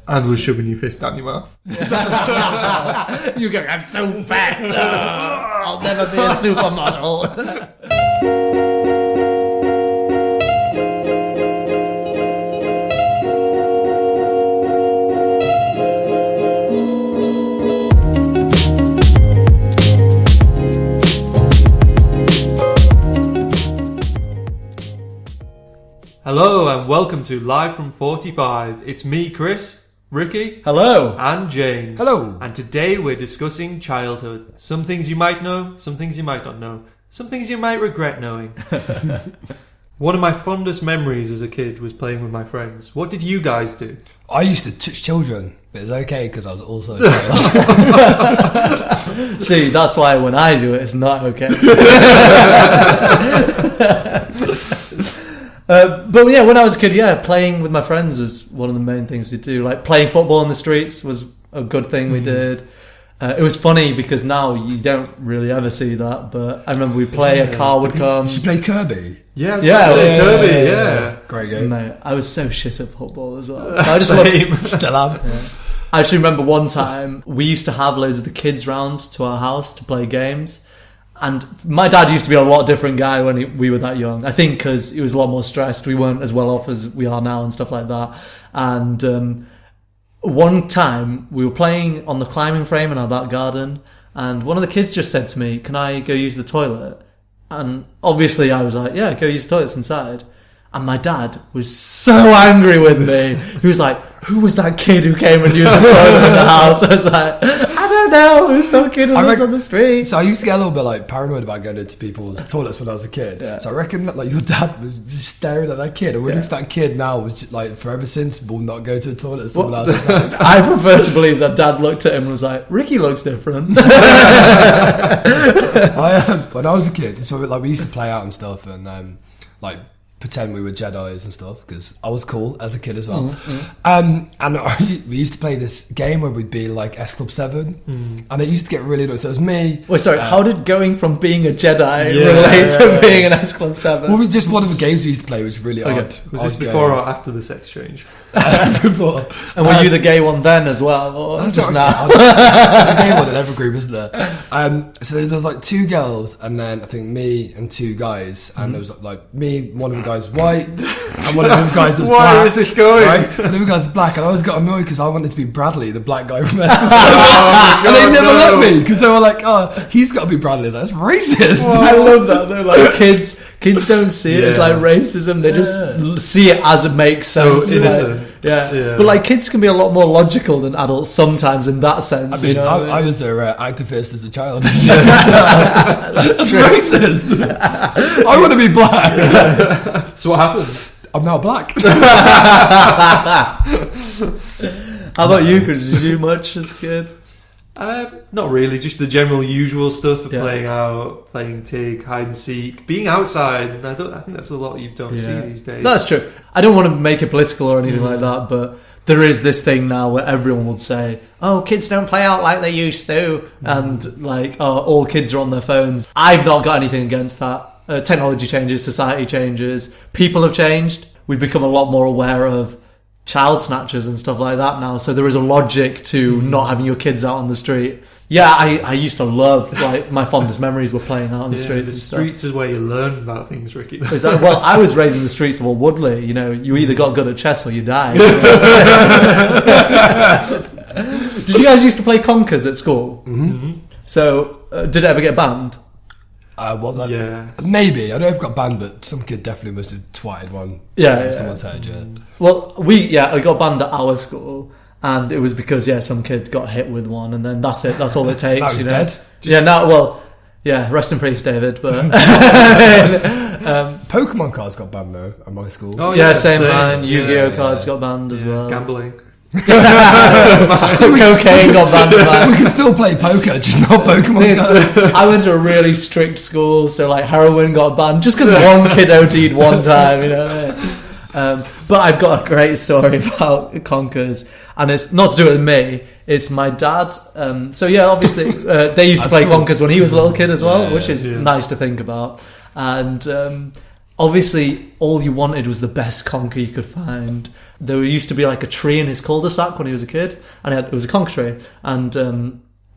And was shoving your fist down your mouth. You go, I'm so fat. I'll never be a supermodel. Hello and welcome to Live from 45. It's me, Chris, Ricky, Hello. and James. Hello. And today we're discussing childhood. Some things you might know, some things you might not know, some things you might regret knowing. One of my fondest memories as a kid was playing with my friends. What did you guys do? I used to touch children, but it's okay because I was also a child. See, that's why when I do it, it's not okay. But yeah, when I was a kid, playing with my friends was one of the main things we do. Like playing football in the streets was a good thing we did. It was funny because now you don't really ever see that. But I remember we'd play, a car would come. Did you play Kirby? Yeah, I was about to say Kirby, yeah. Great game. Mate, I was so shit at football as well. I just loved, Still am. yeah. I actually remember one time we used to have loads of the kids round to our house to play games. And my dad used to be a lot different guy when we were that young. I think because he was a lot more stressed. We weren't as well off as we are now and stuff like that. And one time we were playing on the climbing frame in our back garden, and one of the kids just said to me, "Can I go use the toilet?" And obviously I was like, "Yeah, go use the toilets inside." And my dad was so angry with me. He was like, "Who was that kid who came and used the toilet in the house?" I was like, "I don't know. It was some kid who was on the street." So I used to get a little bit like paranoid about going into people's toilets when I was a kid. Yeah. So I reckon that like your dad was just staring at that kid. I wonder if that kid now was just, like forever since will not go to the toilet at someone else's house. I prefer to believe that dad looked at him and was like, "Ricky looks different." When I was a kid, so like we used to play out and stuff, and like pretend we were Jedis and stuff because I was cool as a kid as well. And we used to play this game where we'd be like S Club 7, and it used to get really annoying. So it was me. Wait, sorry. How did going from being a Jedi relate to being an S Club 7? Well, just one of the games we used to play was really odd. Was this before or after the sex change? Before. And were you the gay one then as well, or just now? There's a gay one in every group, isn't there? So there was like two girls, and then I think me and two guys, and there was like me, one of the guys was white, and one of the guys was black. Where is this going? Right? And the other guys was black, and I always got annoyed because I wanted to be Bradley, the black guy from S. And they never let me because they were like, "Oh, he's got to be Bradley." That's racist. I love that. They're like kids don't see it as like racism. They just see it as it makes sense. So innocent. Yeah. But like kids can be a lot more logical than adults sometimes in that sense. I mean, I was an activist as a child. That's true. Racist. I want to be black. So what happened? I'm now black. How about you, Chris? Did you do much as a kid? Not really, just the general usual stuff of playing out, playing TIG, hide and seek, being outside. I think that's a lot you don't see these days. No, that's true. I don't want to make it political or anything like that, but there is this thing now where everyone would say, "Oh, kids don't play out like they used to," and like, "Oh, all kids are on their phones." I've not got anything against that. Technology changes, society changes, people have changed. We've become a lot more aware of child snatchers and stuff like that now, so there is a logic to not having your kids out on the street. Yeah, I used to love, like, my fondest memories were playing out on the streets. The streets is where you learn about things, Ricky. Well, I was raised in the streets of Old Woodley. You know, you either got good at chess or you died. Did you guys used to play conkers at school? Mm-hmm. So, did it ever get banned? Maybe. I don't know if it got banned, but some kid definitely must have twatted one. Someone's head, Well, I got banned at our school, and it was because, some kid got hit with one, and then that's it. That's all it takes. That was dead? Rest in peace, David. But Pokemon cards got banned, though, at my school. Oh, same line. Yu-Gi-Oh cards got banned as well. Gambling. Cocaine got banned. We can still play poker, just not Pokemon cards. I went to a really strict school, so like heroin got banned just because one kid OD'd one time, you know. But I've got a great story about conkers, and it's not to do with me. It's my dad. Obviously they used to play conkers when he was a little kid as well, which is nice to think about. And obviously, all you wanted was the best conker you could find. there used to be like a tree in his cul-de-sac when he was a kid, and it was a conker tree, and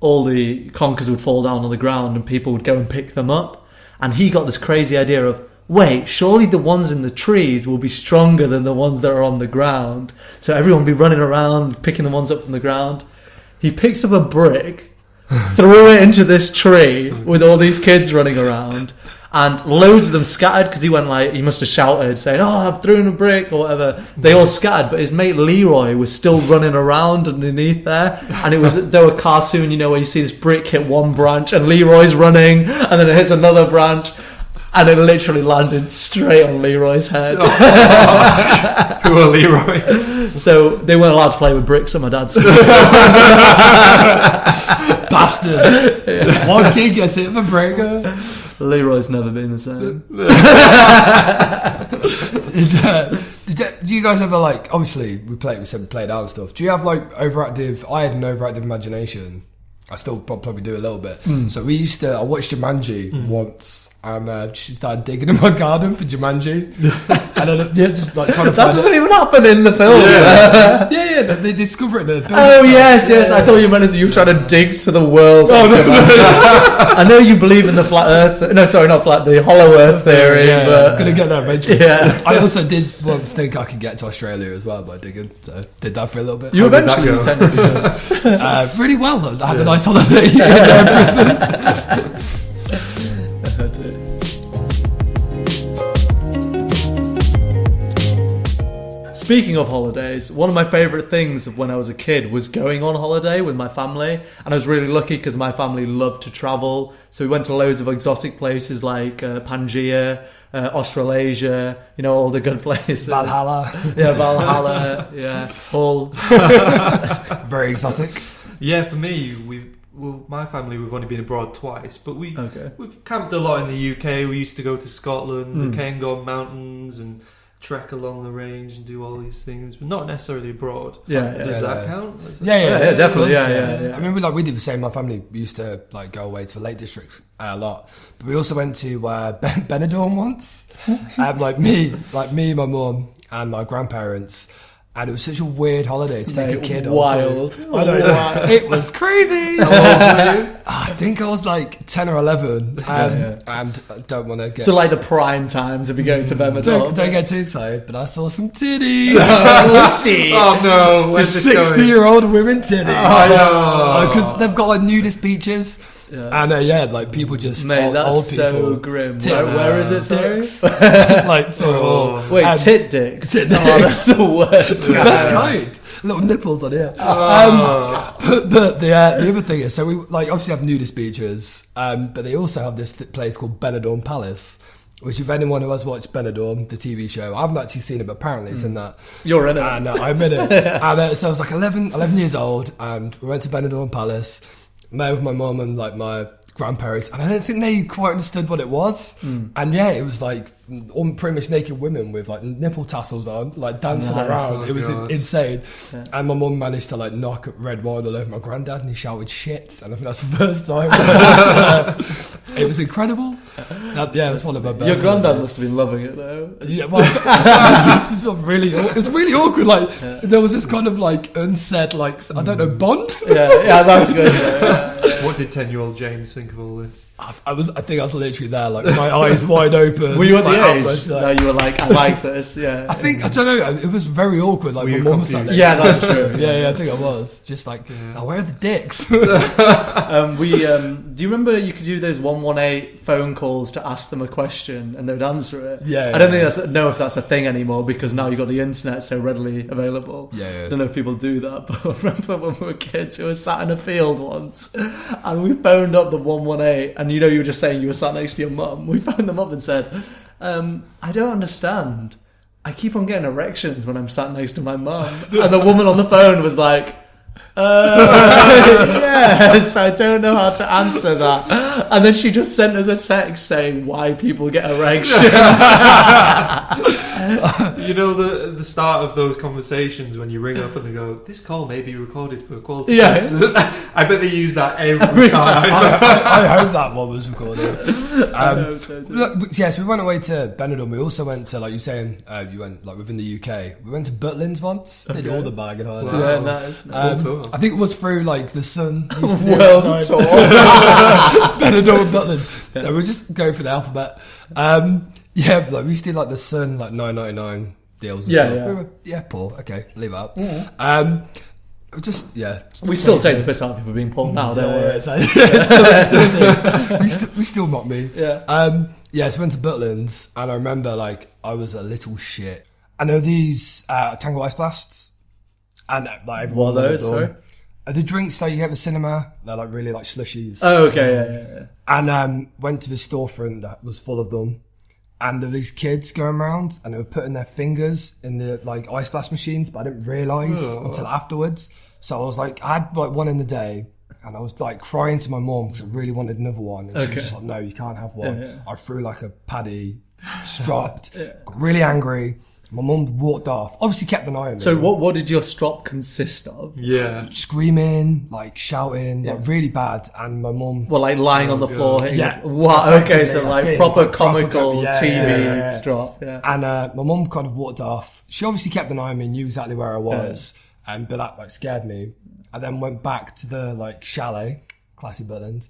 all the conkers would fall down on the ground and people would go and pick them up. And he got this crazy idea of, wait, surely the ones in the trees will be stronger than the ones that are on the ground. So everyone would be running around, picking the ones up from the ground. He picked up a brick, threw it into this tree with all these kids running around, and loads of them scattered because he must have shouted saying, "Oh, I've thrown a brick," or whatever. They all scattered, but his mate Leroy was still running around underneath there, and there were cartoon, where you see this brick hit one branch and Leroy's running, and then it hits another branch, and it literally landed straight on Leroy's head. Who are Leroy? So they weren't allowed to play with bricks at my dad's school. Bastards. Yeah. One kid gets hit with a breaker. Leroy's never been the same. Do you guys ever obviously we played out and stuff. Do you have overactive? I had an overactive imagination. I still probably do a little bit. So I watched Jumanji once. And she started digging in my garden for Jumanji. And then, just trying to that doesn't even happen in the film. Yeah, they discover it in the building. Oh, yes. I thought you meant as you were trying to dig to the world. Oh, no. I know you believe in the flat earth. No, sorry, not flat, the hollow earth theory. Yeah, but I'm going to get there eventually. Yeah. I also did once think I could get to Australia as well by digging. So did that for a little bit. You eventually pretended you did. Really well. I had a nice holiday in Brisbane. Speaking of holidays, one of my favourite things of when I was a kid was going on holiday with my family, and I was really lucky because my family loved to travel. So we went to loads of exotic places like Pangaea, Australasia, all the good places. Valhalla. Yeah, Valhalla. Yeah, all very exotic. Yeah, for me, my family, we've only been abroad twice, but we've camped a lot in the UK. We used to go to Scotland, the Cairngorm Mountains, and trek along the range and do all these things, but not necessarily abroad. Does that count? Yeah, definitely. Yeah. I mean, we did the same. My family used to go away to the Lake Districts a lot, but we also went to Benidorm once. Me, my mum, and my grandparents. And it was such a weird holiday to take a kid on. Wild. I know. It was crazy. I think I was 10 or 11. And I don't want to get... So the prime times of you going to Benidorm. Don't get too excited, but I saw some titties. Oh no. 60-year-old women titties. Oh no. Because they've got new beaches. Yeah. And people just mate, that's old so people. Grim. Where is it? Sorry, wait, tit dicks. Tit dicks. That's the worst. The best kind. Little nipples on here. But the other thing is, so we obviously have nudist beaches, but they also have this place called Benidorm Palace. Which, if anyone who has watched Benidorm, the TV show, I haven't actually seen it, but apparently it's in that. You're in it. And I'm in it. And so I was 11 years old, and we went to Benidorm Palace. Met with my mum and my grandparents, and I don't think they quite understood what it was. And it was pretty much naked women with nipple tassels on, dancing around. It was insane. Yeah. And my mum managed to knock red wine all over my granddad, and he shouted shit. And I think that's the first time. It was incredible. It was one of my best. Your granddad must have been loving it though. Yeah, well, it was really awkward. There was this kind of unsaid I don't know, bond. Yeah, that's good. Yeah. What did 10-year-old James think of all this? I think I was literally there, my eyes wide open. Were you at the age that you were I like this? Yeah. I don't know. It was very awkward. My mum was like, yeah, that's true. Yeah, I think I was just where are the dicks? Do you remember you could do those 118 phone calls to ask them a question and they'd answer it? Yeah. I don't know if that's a thing anymore because now you've got the internet so readily available. Yeah. I don't know if people do that, but I remember when we were kids, we were sat in a field once and we phoned up the 118, and you were just saying you were sat next to your mum. We phoned them up and said, I don't understand. I keep on getting erections when I'm sat next to my mum. And the woman on the phone was like, Yes, I don't know how to answer that. And then she just sent us a text saying why people get erections. You know the start of those conversations when you ring up and they go, "This call may be recorded for quality purposes." I bet they use that every time. I hope that one was recorded. So So we went away to Benidorm. We also went to, like you were saying, you went like within the UK. We went to Butlins once. Did all the bag and Ireland. Yeah, nice. I think it was through like the Sun World tour. Benidorm and Butlins. Yeah. No, we're just going for the alphabet. Like we used to do like the Sun like $9.99 deals. And stuff. Yeah. We were, poor. Okay, leave it out. We still take the piss out of people being poor now, don't we? We still mock me. Yeah. So we went to Butlins, and I remember like I was a little shit. I know these Tango Ice Blasts, and like everyone. What are those? Sorry. The drinks that you get at the cinema, they're like really like slushies. Oh, okay, yeah. And went to this storefront that was full of them, and there were these kids going around, and they were putting their fingers in the like ice blast machines, but I didn't realise until afterwards. So I was like, I had like one in the day, and I was like crying to my mum because I really wanted another one, and she was just like, "No, you can't have one." Yeah. I threw like a paddy, stropped, got really angry. My mum walked off. Obviously kept an eye on me. So what did your strop consist of? Yeah. Screaming, like shouting, like really bad. And my mum... Well, like lying on the floor. Yeah. Wow, okay, so like proper comical proper, TV strop. Yeah. And my mum kind of walked off. She obviously kept an eye on me, knew exactly where I was. But that like scared me. I then went back to the like chalet, classy Butlins,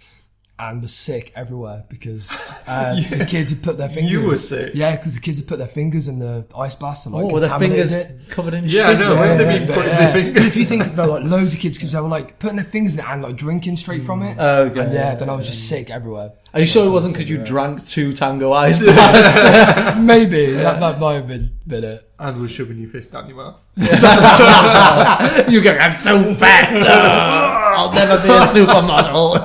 and was sick everywhere because the kids had put their fingers... You were sick? Yeah, because the kids had put their fingers in the ice blast and like were their fingers it. covered in Yeah, shit? I know. When they've been putting their fingers... But if you think about like loads of kids, because they were like putting their fingers in it and like drinking straight from it. Okay. And then I was just sick everywhere. Are you sure it wasn't because you drank 2 Tango Ice Blasts? Maybe. That might have been it. And was shoving your fist down your mouth. You go, I'm so fat. I'll never be a supermodel.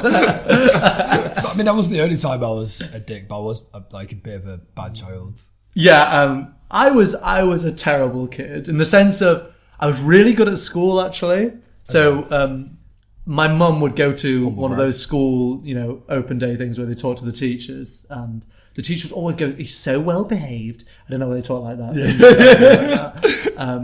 I mean, that wasn't the only time I was a dick, but I was like a bit of a bad child. Yeah, I was a terrible kid in the sense of I was really good at school actually. So my mum would go to one of those school, open day things where they talk to the teachers, and the teacher would always go, "He's so well behaved." I don't know why they talk like that.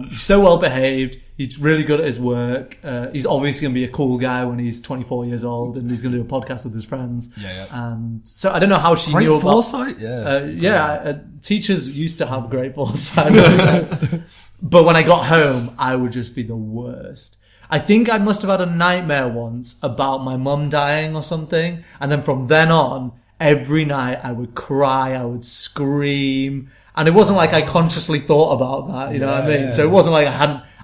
He's so well behaved. He's really good at his work. He's obviously going to be a cool guy when he's 24 years old, and he's going to do a podcast with his friends. And so I don't know how she knew about foresight. Teachers used to have great foresight, but when I got home, I would just be the worst. I think I must have had a nightmare once about my mum dying or something, and then from then on, every night I would cry, I would scream, and it wasn't like I consciously thought about that, you know what I mean? So it wasn't like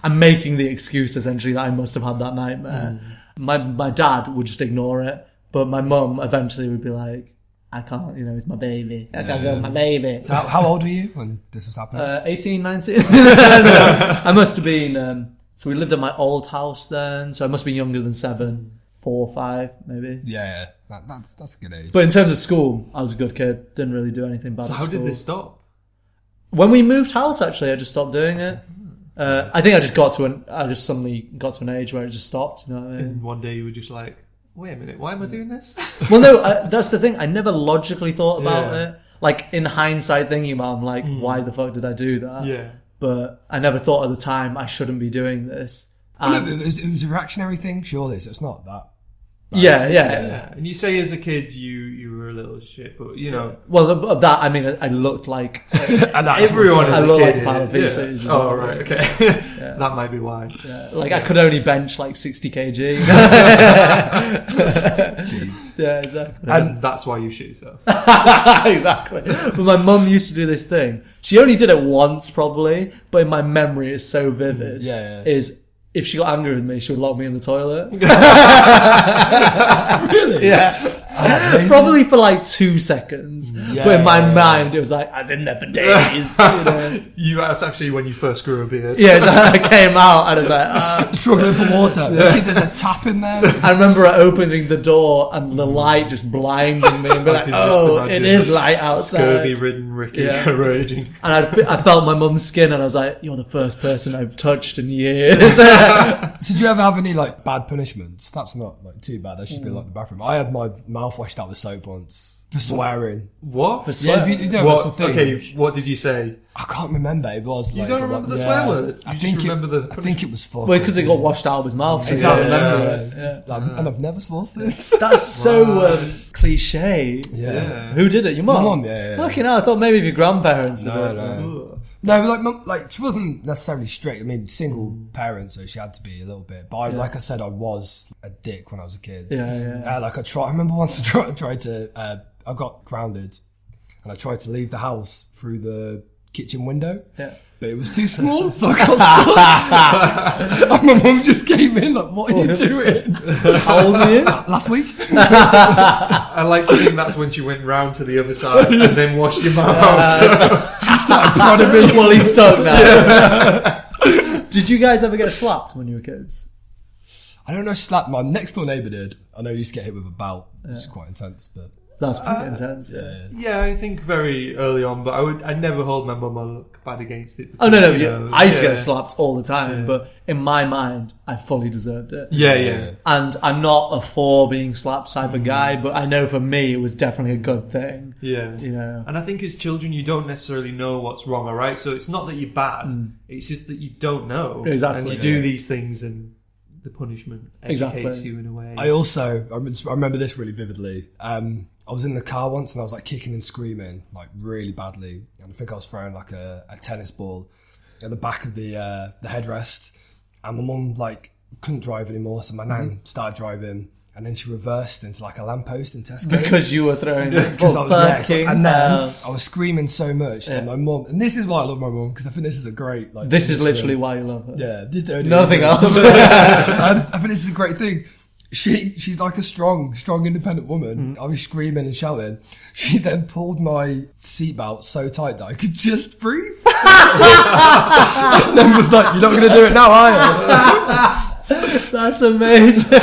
I'm making the excuse essentially that I must have had that nightmare. My dad would just ignore it, but my mum eventually would be like, "I can't, it's my baby. I can't go with my baby." So how old were you when this was happening? 18, 19. No, I must have been, so we lived at my old house then, so I must have been younger than 7, 4, 5 maybe. Yeah. That's a good age. But in terms of school, I was a good kid. Didn't really do anything bad. So at how school. did this stop? When we moved house, actually, I just stopped doing it. I think I just suddenly got to an age where it just stopped. You know what I mean? And one day you were just like, "Wait a minute, why am I doing this?" Well, no, that's the thing. I never logically thought about it. Like in hindsight, thinking about, it, I'm like, why the fuck did I do that? Yeah. But I never thought at the time I shouldn't be doing this. Well, no, it was a reactionary thing, surely. So it's not that. Yeah. And you say as a kid you were a little shit, but Well, of that I mean, I looked like everyone. I As a looked kid, like a pile of feces. Yeah. Oh right, okay. That might be why. Yeah. Like I could only bench like 60 kg. Yeah, exactly. And that's why you shit yourself. Exactly. But my mum used to do this thing. She only did it once, probably, but in my memory, it's so vivid. Is if she got angry with me, she would lock me in the toilet. Really? Yeah. Probably for like 2 seconds. Yeah, but in my mind, it was like, I was in there for days. That's actually when you first grew a beard. Yeah, so I came out and I was like, struggling for water. There's a tap in there. I remember opening the door and the light just blinding me and be like, it is light outside. Scurvy-ridden Ricky raging. And I felt my mum's skin and I was like, you're the first person I've touched in years. So did you ever have any like bad punishments? That's not like too bad. That should be like the bathroom. I had my mouth washed out with soap once for swearing. What? For swearing? You know, that's the thing. Okay, what did you say? I can't remember. It was like... You don't remember the swear word? I think it was fuck. Well, because it got washed out of his mouth, so Exactly. you don't remember it. And I've never sworn since. That's so cliche. Yeah. Who did it? Your mum? My mum, yeah. Fucking hell, I thought maybe your grandparents did it. No. No, like mum, like she wasn't necessarily strict. I mean, single parent, so she had to be a little bit. But like I said, I was a dick when I was a kid. Yeah. Like I remember once I tried to. I got grounded, and I tried to leave the house through the kitchen window. Yeah. But it was too small, so I got stuck. And my mum just came in like, "What are you doing?" How old were you? Last week. I like to think that's when she went round to the other side and then washed your mouth out. She started prodding me. Well, he's stuck now. Yeah. Did you guys ever get slapped when you were kids? I don't know. Slap. My next door neighbour did. I know he used to get hit with a belt, which is quite intense, but. That's pretty intense. Yeah, I think very early on, but I'd never hold my mum or look bad against it. Oh no, I used to get slapped all the time, but in my mind, I fully deserved it. Yeah. And I'm not a for being slapped type of guy, but I know for me it was definitely a good thing. Yeah. You know. And I think as children, you don't necessarily know what's wrong or right, so it's not that you're bad, it's just that you don't know. Exactly. And you do these things and the punishment educates you in a way. I remember this really vividly. I was in the car once and I was like kicking and screaming like really badly, and I think I was throwing like a tennis ball at the back of the headrest, and my mum like couldn't drive anymore, so my nan started driving, and then she reversed into like a lamppost in Tesco because you were throwing it. And then I was screaming so much that my mum, and this is why I love my mum, because I think this is a great like. This is literally why you love her. Yeah, nothing else. I think this is a great thing. She's like a strong, independent woman. I was screaming and shouting. She then pulled my seatbelt so tight that I could just breathe. And then was like, "You're not going to do it now, are you?" That's amazing.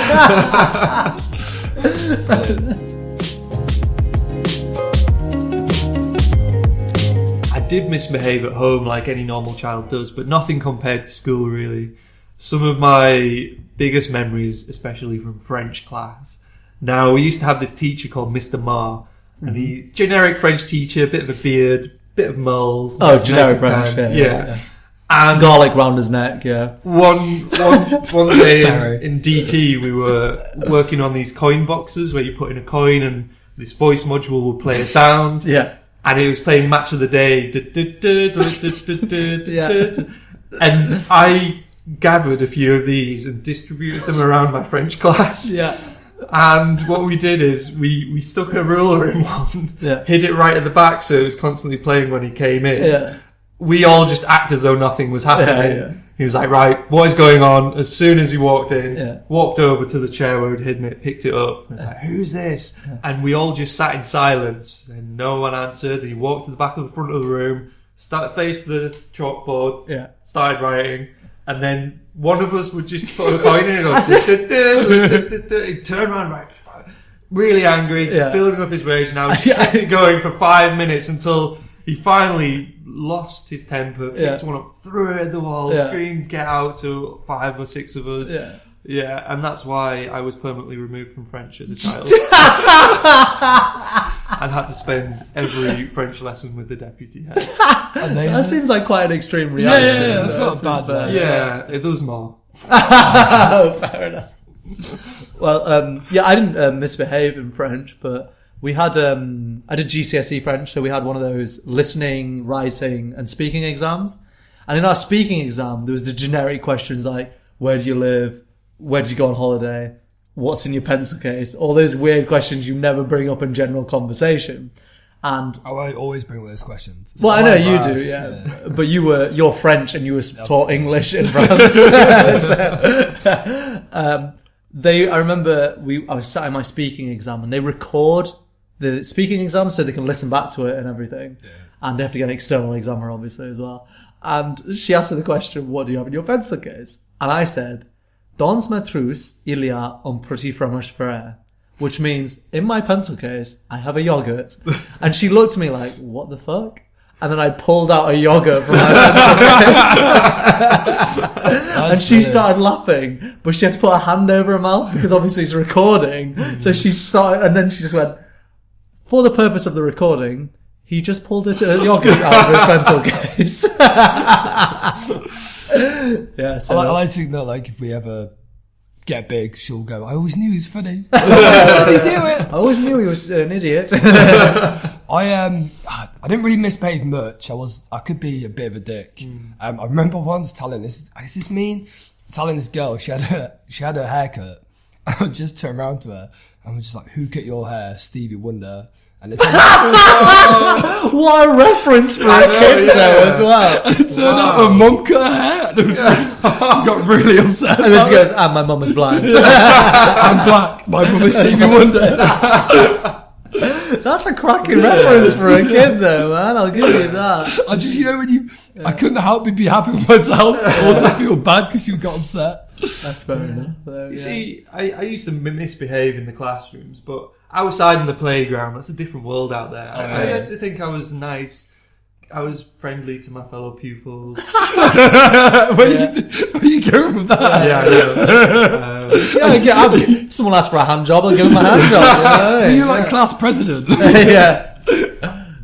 I did misbehave at home like any normal child does, but nothing compared to school really. Some of my biggest memories, especially from French class. Now, we used to have this teacher called Mr. Ma, and he generic French teacher, bit of a beard, bit of moles. Oh, generic French, yeah. And garlic round his neck, yeah. One day in DT, we were working on these coin boxes where you put in a coin and this voice module will play a sound. Yeah. And it was playing Match of the Day. And I gathered a few of these and distributed them around my French class. Yeah. And what we did is we stuck a ruler in one, hid it right at the back so it was constantly playing when he came in. Yeah. We all just act as though nothing was happening. Yeah. He was like, right, what is going on? As soon as he walked in, walked over to the chair where we'd hidden it, picked it up. And was like, who's this? Yeah. And we all just sat in silence and no one answered. And he walked to the back of the front of the room, faced the chalkboard, started writing. And then one of us would just put a coin in and go, he'd turn around, right, really angry, building up his rage. Now he kept it going for 5 minutes until he finally lost his temper, picked one up, threw it at the wall, screamed, get out, to 5 or 6 of us. Yeah, and that's why I was permanently removed from French as a child. And had to spend every French lesson with the deputy head. That seems like quite an extreme reaction. Yeah, that's not bad. Yeah, it was more. Oh, fair enough. Well, I didn't misbehave in French, but we had, I did GCSE French, so we had one of those listening, writing, and speaking exams. And in our speaking exam, there was the generic questions like, where do you live? Where did you go on holiday? What's in your pencil case? All those weird questions you never bring up in general conversation. And I always bring those questions. It's well, I know you do, yeah. But you're French and you were taught English in France. I remember I was sat in my speaking exam and they record the speaking exam so they can listen back to it and everything. Yeah. And they have to get an external examiner, obviously, as well. And she asked me the question, what do you have in your pencil case? And I said, dans ma trousse, il y a un petit fromage frais. Which means, in my pencil case, I have a yogurt. And she looked at me like, what the fuck? And then I pulled out a yogurt from my pencil case. And she started laughing, but she had to put her hand over her mouth because obviously it's recording. So she started, and then she just went, for the purpose of the recording, he just pulled a yogurt out of his pencil case. Yeah, so I like to think that, like, if we ever get big, she'll go, I always knew he was funny. I knew it. I always knew he was an idiot. I didn't really misbehave much. I could be a bit of a dick. I remember once telling this girl she had her haircut. I just turned around to her and was just like, who cut your hair? Stevie Wonder. And it's what a reference for a kid though as well. And it turned out her mum cut her hair. She got really upset. And then she goes, and my mum is blind. I'm black. My mum is Stevie Wonder. That's a cracking reference for a kid though, man. I'll give you that. I just, I couldn't help but be happy with myself. I also feel bad because she got upset. That's fair enough. You see, I used to misbehave in the classrooms, but outside in the playground, that's a different world out there. I used to think I was nice. I was friendly to my fellow pupils. Where are you going with that? Yeah, I know. If someone asks for a hand job, I'll give them a hand job. Are you like class president? Yeah.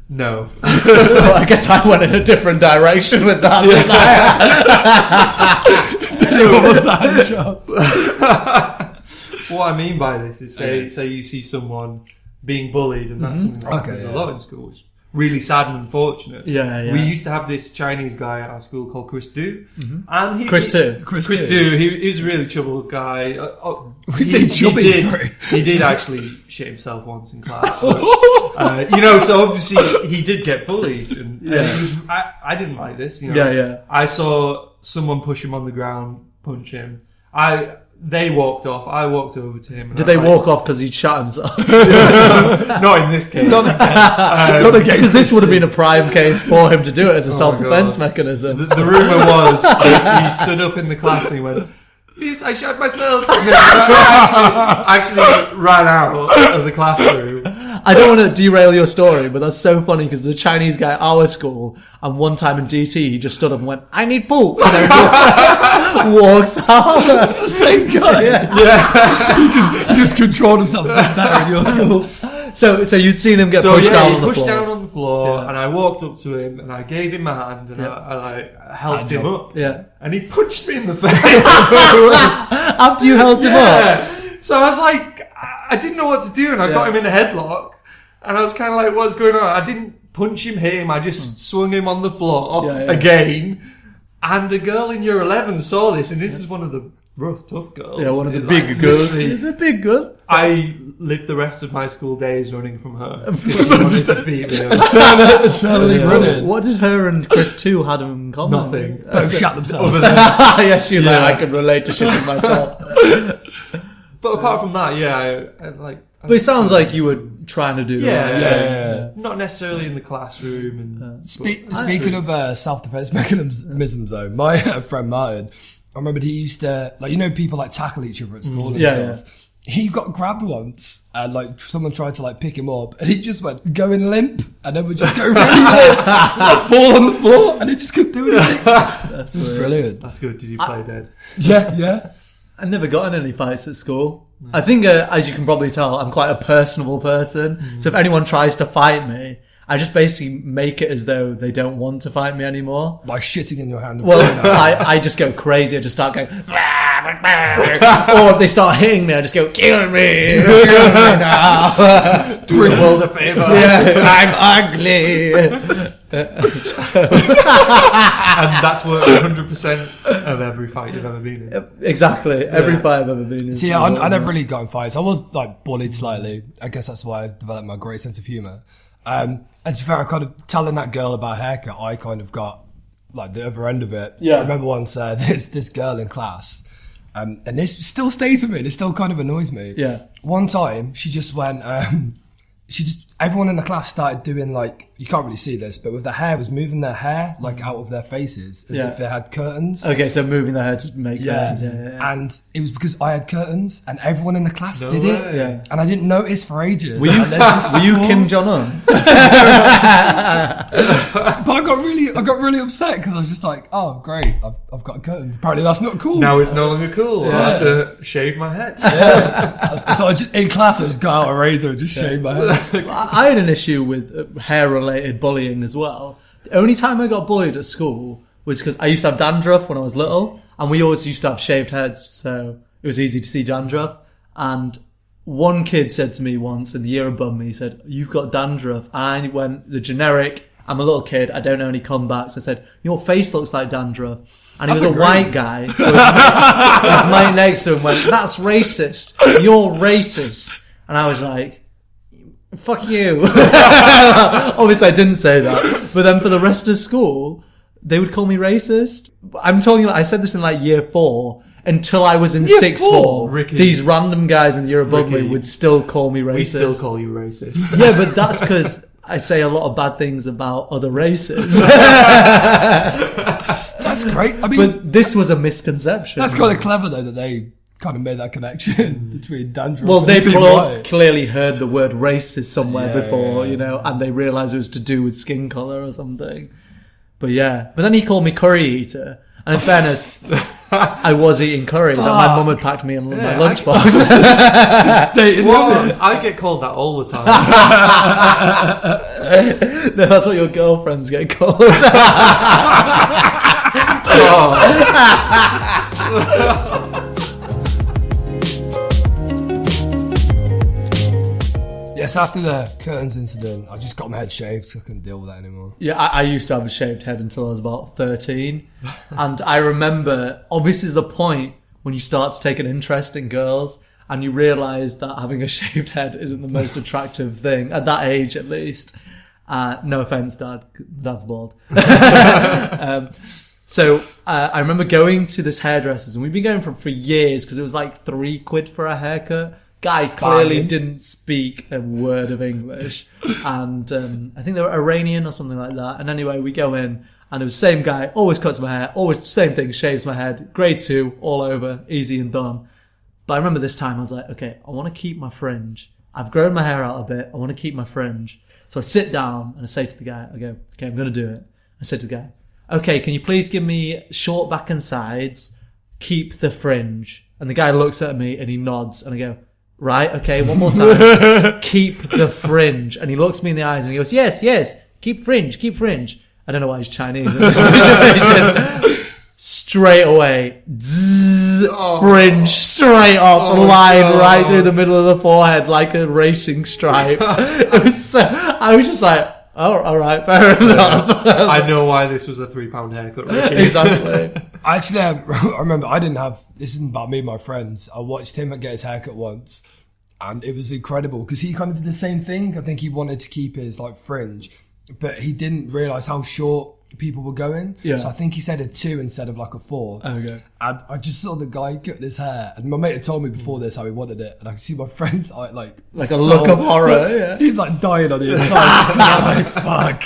No. Well, I guess I went in a different direction with that. So what was that hand job? What I mean by this is, say you see someone being bullied, and that's something that happens a lot in school. It's really sad and unfortunate. Yeah. We used to have this Chinese guy at our school called Chris Du, and Chris Du. He was a really troubled guy. He did actually shit himself once in class. Which, so obviously he did get bullied, and I didn't like this. I saw someone push him on the ground, punch him. They walked off. I walked over to him. Did they walk off because he'd shot himself? Not in this case. Not again. Because this would have been a prime case for him to do it as a self-defense mechanism. The rumour was he stood up in the class and he went, "Yes, I shot myself." And then actually ran out of the classroom. I don't want to derail your story, but that's so funny because the Chinese guy at our school, and one time in DT, he just stood up and went, "I need poop," and then walks out. That's the same guy. Yeah. He just controlled himself better in your school. So you'd seen him get pushed down on the floor. Pushed down on the floor, and I walked up to him and I gave him my hand and I helped him up. Yeah. And he punched me in the face. After you held him up? So I was like, I didn't know what to do, and I got him in a headlock, and I was kind of like, what's going on? I didn't punch him, I just swung him on the floor again, and a girl in year 11 saw this, and this is one of the rough, tough girls. Yeah, one of the big girls. The big girl. I lived the rest of my school days running from her because she wanted to beat me. Eternally running. What did her and Chris 2 had in common? Nothing. Both shot themselves. Yeah, she was like, I can relate to shitting myself. But apart from that, But it sounds like you were trying to do that. Yeah. Not necessarily in the classroom. And Speaking of self-defense mechanisms, though, my friend Martin, I remember he used to, people tackle each other at school and stuff. Yeah. He got grabbed once, and someone tried to pick him up, and he just went going limp, and then would just go really limp, fall on the floor, and he just couldn't do anything. That's brilliant. That's good. Did you play dead? Yeah. I never got in any fights at school. No. I think, as you can probably tell, I'm quite a personable person. So if anyone tries to fight me, I just basically make it as though they don't want to fight me anymore. By shitting in your hand. Well, I just go crazy. I just start going, or if they start hitting me, I just go, kill me now. Do the world a favour. Yeah, I'm ugly. And that's worked 100% of every fight you've ever been in. Exactly, every fight I've ever been in. See, I never really got in fights. I was bullied slightly. I guess that's why I developed my great sense of humour. And to be fair, I kind of telling that girl about her haircut, I kind of got the other end of it. Yeah. I remember once this girl in class, And this still stays with me. This still kind of annoys me. Yeah. One time, she just went. Everyone in the class started doing like, you can't really see this, but with their hair, was moving their hair like out of their faces as if they had curtains. Okay, so moving their hair to make curtains. Yeah. And it was because I had curtains, and everyone in the class did way. it. Yeah. And I didn't notice for ages. Were you Kim Jong-un? But I got really upset because I was just like, oh great, I've got curtains. Apparently that's not cool. Now it's no longer cool. Yeah. I have to shave my head. So in class I just got out a razor and just shaved my head. I had an issue with hair-related bullying as well. The only time I got bullied at school was because I used to have dandruff when I was little, and we always used to have shaved heads, so it was easy to see dandruff. And one kid said to me once in the year above me, he said, "You've got dandruff." And I went the generic, I'm a little kid, I don't know any comebacks. I said, "Your face looks like dandruff." And he was a white guy, so his mate next to him went, "That's racist. You're racist." And I was like, "Fuck you." Obviously I didn't say that. But then for the rest of school, they would call me racist. I'm telling you, I said this in like year 4 until I was in sixth form. Ricky. These random guys in the year above me would still call me racist. We still call you racist. Yeah, but that's because I say a lot of bad things about other races. That's great. I mean, But this was a misconception. that's kind of clever though that they kind of made that connection between dandruff. Well, and they being white. clearly heard the word racist somewhere Yeah, before, yeah. you know, and they realised it was to do with skin colour or something. But yeah. But then he called me curry eater. And in fairness, I was eating curry that my mum had packed me in my lunchbox. Stated Well, obvious. I get called that all the time. No, that's what your girlfriends get called. Yes, after the curtains incident, I just got my head shaved so I couldn't deal with that anymore. Yeah, I used to have a shaved head until I was about 13. And I remember, obviously, is the point when you start to take an interest in girls and you realise that having a shaved head isn't the most attractive thing, at that age at least. No offence, Dad. Dad's bald. So I remember going to this hairdresser's, and we've been going for years because it was like £3 for a haircut. Guy clearly didn't speak a word of English, and I think they were Iranian or something like that. And anyway, we go in, and it was the same guy, always cuts my hair, always the same thing, shaves my head, grade 2, all over, easy and done. But I remember this time I was like, okay, I want to keep my fringe. I've grown my hair out a bit, I want to keep my fringe. So I sit down and I say to the guy, I go, okay, I'm going to do it. I said to the guy, okay, can you please give me short back and sides, keep the fringe? And the guy looks at me and he nods, and I go, right, okay, one more time. Keep the fringe. And he looks me in the eyes and he goes, yes, keep fringe. I don't know why he's Chinese in this situation. Straight away, fringe straight up, line right through the middle of the forehead like a racing stripe. It was so, I was just like, oh, all right, fair enough. I know why this was a £3 haircut, Ricky. Exactly. Actually, I remember I didn't have, this isn't about me and my friends. I watched him get his haircut once, and it was incredible because he kind of did the same thing. I think he wanted to keep his like fringe, but he didn't realise how short people were going. Yeah. So I think he said a 2 instead of like a 4. Okay. And I just saw the guy cut his hair, and my mate had told me before this how he wanted it, and I could see my friends like a look of horror, yeah. He's like dying on the inside. Just 'cause I'm like, fuck.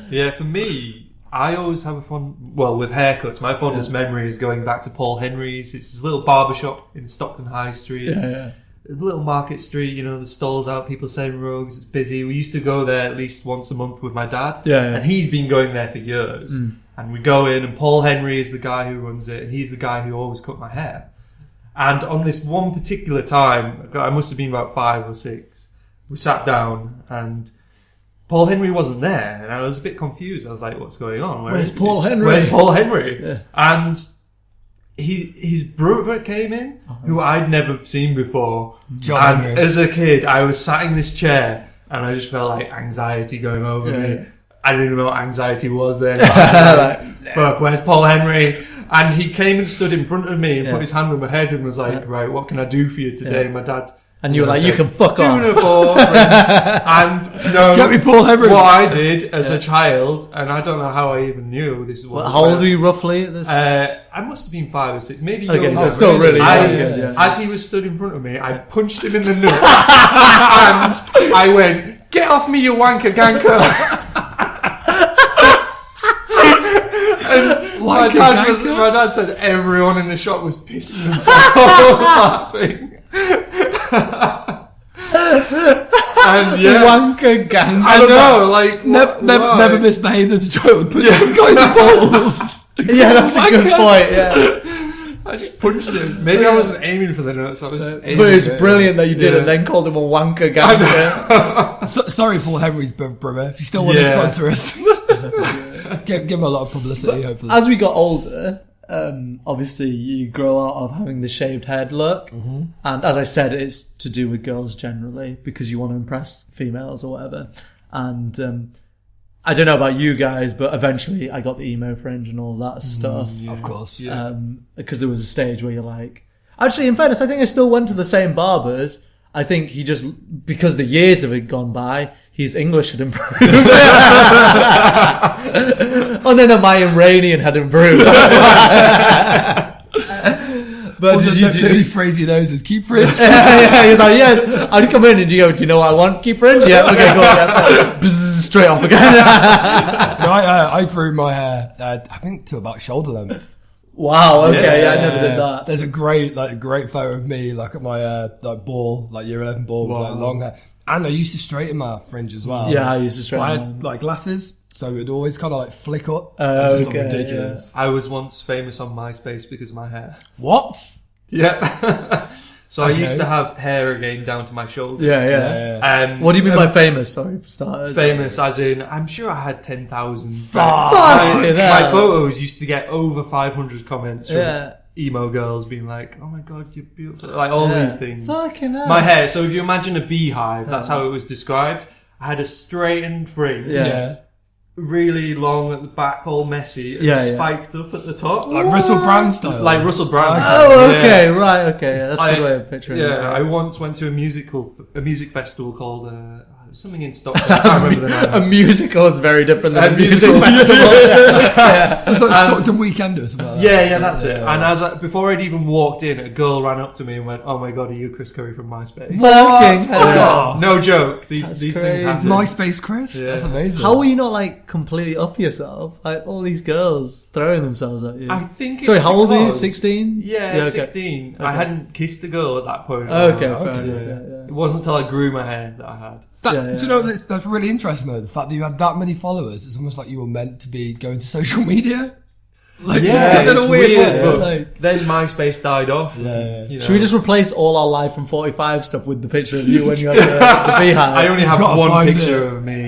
Yeah, for me, I always have a fun... Well, with haircuts, my fondest memory is going back to Paul Henry's. It's his little barbershop in Stockton High Street. Yeah. A little market street, you know, the stalls out, people selling rugs, it's busy. We used to go there at least once a month with my dad. Yeah. And he's been going there for years. And we go in, and Paul Henry is the guy who runs it, and he's the guy who always cut my hair. And on this one particular time, I must have been about 5 or 6, we sat down, and Paul Henry wasn't there, and I was a bit confused. I was like, what's going on? Where's Paul Henry? Where's Paul Henry? Yeah. And his brother came in, who I'd never seen before. John And Henry. as a kid, I was sat in this chair, and I just felt like anxiety going over me. I didn't know what anxiety was then. But I was like, fuck, where's Paul Henry? And he came and stood in front of me and put his hand on my head and was like, right, what can I do for you today? My dad And you were like, you can fuck Doing off. a ball, and no, Get me Paul Henry. what I did as a child, and I don't know how I even knew this. How old were you roughly at this? I must have been 5 or 6, maybe. Okay, so younger. still really I, young. As he was stood in front of me, I punched him in the nuts, and I went, "Get off me, you wanker ganker!" And my dad said everyone in the shop was pissing themselves laughing. And yeah, wanker gang. I know, like Never misbehaved as a child. Put some guy in the balls. Yeah, that's a good point. Yeah, I just punched him. Maybe I wasn't aiming for the nuts. I was. Just aiming but it's for it. brilliant that you did Yeah. and then called him a wanker gang. Yeah. Sorry, Paul Henry's brother. If you still want to Yeah. sponsor us, give him a lot of publicity. Hopefully, As we got older, obviously you grow out of having the shaved head look, and as I said, it's to do with girls generally because you want to impress females or whatever. And I don't know about you guys, but eventually I got the emo fringe and all that stuff. of course. Yeah. Because there was a stage where you're like, actually, in fairness, I think I still went to the same barbers. I think he just, because the years have gone by, his English had improved. Oh, no, my Iranian had improved. But Also, did the only phrase he knows is keep fringe. yeah, he's like, yes. I'd come in and you go, do you know what I want? Keep fringe? Yeah, okay, go on. Yeah. Bzz, straight off again. No, I grew my hair, I think, to about shoulder length. Wow, okay, Yes. yeah, I never did that. There's a great photo of me, like at my ball, like year 11 ball, with like long hair. And I used to straighten my fringe as well. Yeah, I used to straighten But I mine. had like glasses, so it'd always kind of like flick up. Oh, It just looked okay, ridiculous. I was once famous on MySpace because of my hair. What? Yeah. So I Okay. used to have hair again down to my shoulders. Yeah. What do you mean by famous? Sorry, for starters. famous? As in, I'm sure I had 10,000. Fucking My hell. photos used to get over 500 comments from Yeah. emo girls being like, "Oh my god, you're beautiful!" Like all Yeah. these things. Fucking hell. My hair. So if you imagine a beehive, that's how it was described. I had a straightened fringe, Yeah. really long at the back, all messy, and Yeah, yeah. spiked up at the top, Like Russell Brand style. like Russell Brand. Oh, okay, Yeah. right, okay. Yeah, that's a good way of picturing it. Yeah, I once went to a music festival called something in Stockholm. I can't remember the A name. musical is very different than A a music musical. festival. Yeah. It was like Stockton Weekend or something like that. Yeah, that's it. Yeah. And before I'd even walked in, a girl ran up to me and went, "Oh my god, are you Chris Curry from MySpace?" Fucking Fuck hell. off. No joke. These That's things happen. MySpace Chris? Yeah. That's amazing. How were you not like completely up yourself? Like all these girls throwing themselves at you. I think. It's Sorry, how old are you? because- 16? Yeah, okay. 16. I Okay. hadn't kissed a girl at that point. Okay, Oh, fair okay. enough. Yeah. Yeah. It wasn't until I grew my hair that I had. That, Yeah, do yeah. you know, that's really interesting though, the fact that you had that many followers. It's almost like you were meant to be going to social media. Like, Yeah, just in it's a weird weird, way. but Like, then MySpace died off. Yeah. You know. Should we just replace all our live from 45 stuff with the picture of you when you had the beehive? I only have gotta one find picture it. of me